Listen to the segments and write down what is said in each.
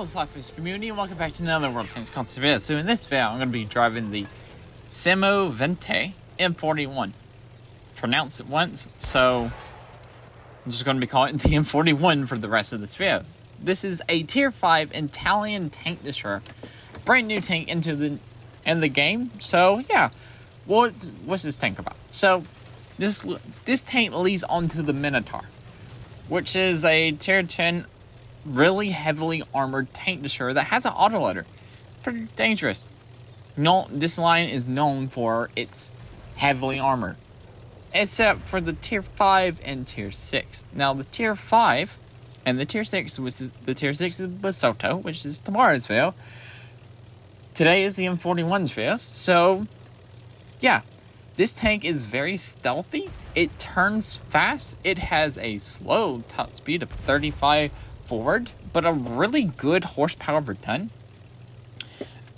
Hello SLAPAFISH community, and welcome back to another World Tanks Constant video. So in this video, I'm going to be driving the Semovente M41. Pronounce it once, so I'm just going to be calling it the M41 for the rest of this video. This is a Tier 5 Italian tank destroyer. Brand new tank in the game. So yeah, what's this tank about? So this tank leads onto the Minotaur, which is a Tier 10 really heavily armored tank destroyer that has an autoloader. Pretty dangerous. No, this line is known for its heavily armored, except for the Tier 5 and Tier 6. Now the Tier 5 and the Tier 6, which is the Tier 6 is Basotto, which is tomorrow's video. Today is the M41's video. So yeah, this tank is very stealthy. It turns fast. It has a slow top speed of 35 forward, but a really good horsepower per ton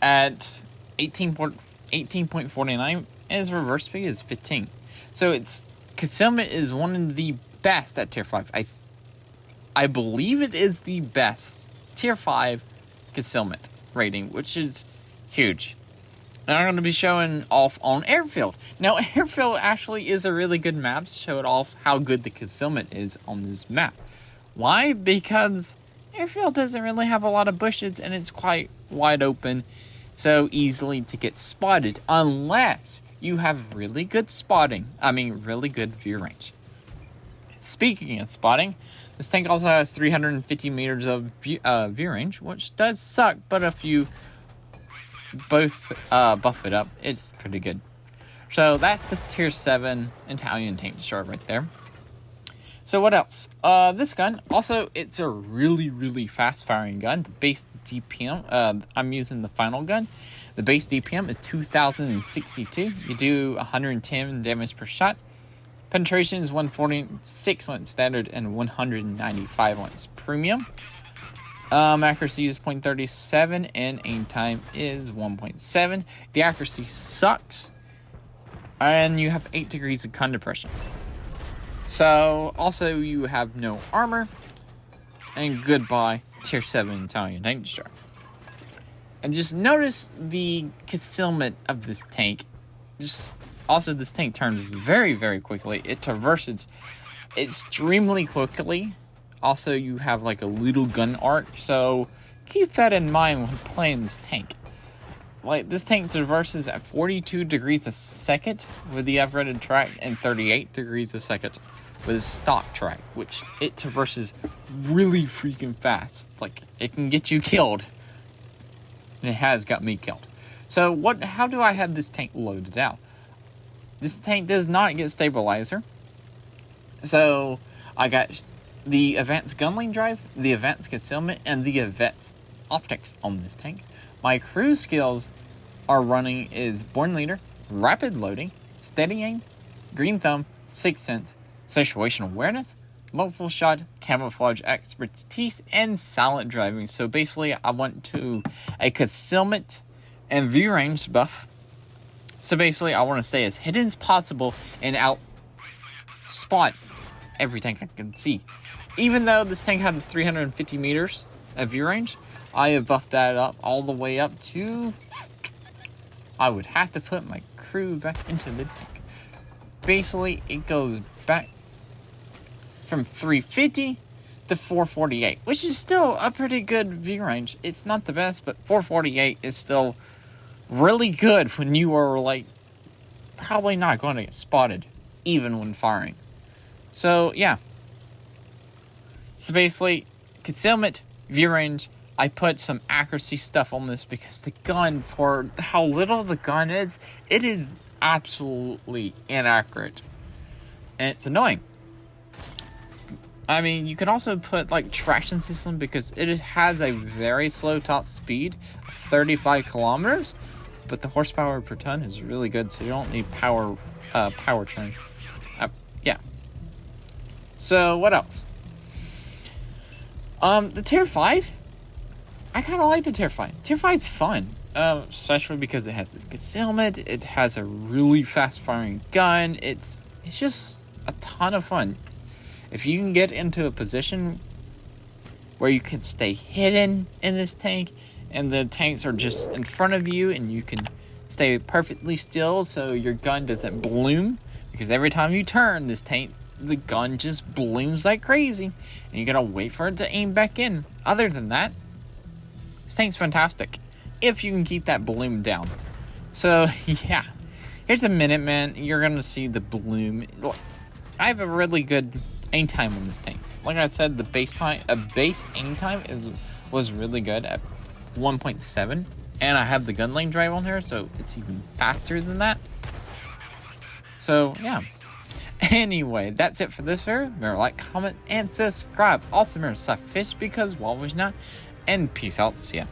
at 18.49, and its reverse speed is 15. So its concealment is one of the best at Tier 5. I believe it is the best Tier 5 concealment rating, which is huge. And I'm going to be showing off on Airfield. Now, Airfield actually is a really good map to show it off how good the concealment is on this map. Why? Because Airfield doesn't really have a lot of bushes and it's quite wide open, so easily to get spotted unless you have really good spotting. Really good view range. Speaking of spotting, this tank also has 350 meters of view range, which does suck, but if you both buff it up, it's pretty good. So that's the Tier 7 Italian tank destroyer right there. So what else? This gun, also, it's a really fast firing gun. The base DPM, I'm using the final gun. The base DPM is 2062. You do 110 damage per shot. Penetration is 146 on standard and 195 on premium. Accuracy is 0.37 and aim time is 1.7. The accuracy sucks. And you have 8 degrees of gun depression. So, also, you have no armor, and goodbye, Tier 7 Italian tank destroyer. And just notice the concealment of this tank. Also, this tank turns very quickly. It traverses extremely quickly. Also, you have like a little gun arc, so keep that in mind when playing this tank. Like, this tank traverses at 42 degrees a second with the upgraded track and 38 degrees a second with a stock track, which it traverses really freaking fast. Like, it can get you killed. And it has got me killed. So how do I have this tank loaded out? This tank does not get stabilizer. So I got the advanced gunling drive, the advanced concealment, and the advanced optics on this tank. My crew skills are running is Born Leader, Rapid Loading, Steady Aim, Green Thumb, Sixth Sense, Situational Awareness, Multiple Shot, Camouflage Expertise, and Silent Driving. So basically, I want a concealment and view range buff. So basically, I want to stay as hidden as possible and out spot every tank I can see. Even though this tank had 350 meters of view range, I have buffed that up all the way up to... I would have to put my crew back into the tank. Basically, it goes back from 350 to 448, which is still a pretty good view range. It's not the best, but 448 is still really good when you are, like, probably not going to get spotted, even when firing. So, yeah. So basically, concealment, view range. I put some accuracy stuff on this because the gun, for how little the gun is, it is absolutely inaccurate. And it's annoying. You can also put, like, traction system because it has a very slow top speed, 35 kilometers. But the horsepower per ton is really good, so you don't need power turn. Yeah. So, what else? The Tier 5? I kind of like the Tier 5. Tier 5 is fun. Especially because it has the concealment, it has a really fast-firing gun, it's just a ton of fun. If you can get into a position where you can stay hidden in this tank, and the tanks are just in front of you, and you can stay perfectly still so your gun doesn't bloom, because every time you turn this tank, the gun just blooms like crazy, and you gotta wait for it to aim back in. Other than that, this tank's fantastic if you can keep that bloom down. So yeah, here's a Minuteman. You're gonna see the bloom. I have a really good aim time on this tank. Like I said, the base aim time was really good at 1.7, and I have the gun lane drive on here, so it's even faster than that. So yeah. Anyway, that's it for this video. Remember, like, comment, and subscribe. Also remember, SLAPAFISH because why was not? And peace out. See ya.